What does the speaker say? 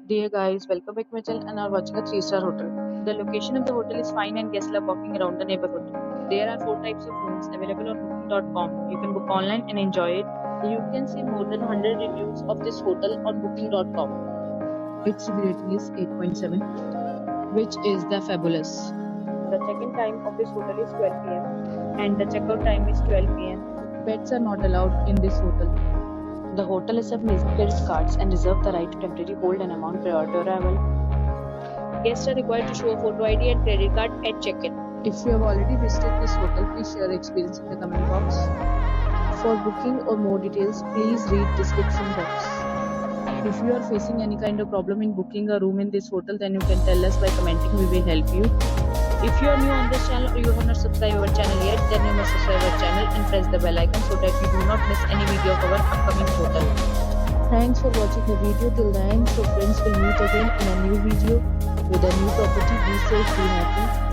Dear guys, welcome back to my channel and are watching a 3-star hotel. The location of the hotel is fine and guests love walking around the neighborhood. There are 4 types of rooms available on booking.com. You can book online and enjoy it. You can see more than 100 reviews of this hotel on booking.com. Its rating is 8.7, which is the fabulous. The check-in time of this hotel is 12 pm and the check-out time is 12 pm. Pets are not allowed in this hotel. The hotel accepts major credit cards and reserves the right to temporarily hold an amount prior to arrival. Guests are required to show a photo ID and credit card at check-in. If you have already visited this hotel, please share your experience in the comment box. For booking or more details, please read description box. If you are facing any kind of problem in booking a room in this hotel, then you can tell us by commenting. We will help you. If you are new on this channel or you have not subscribed our channel yet, then you must subscribe our channel and press the bell icon so that you do not miss any video of our upcoming hotel. Thanks for watching the video till the end. So friends, will meet again in a new video with a new property. Be safe, be happy.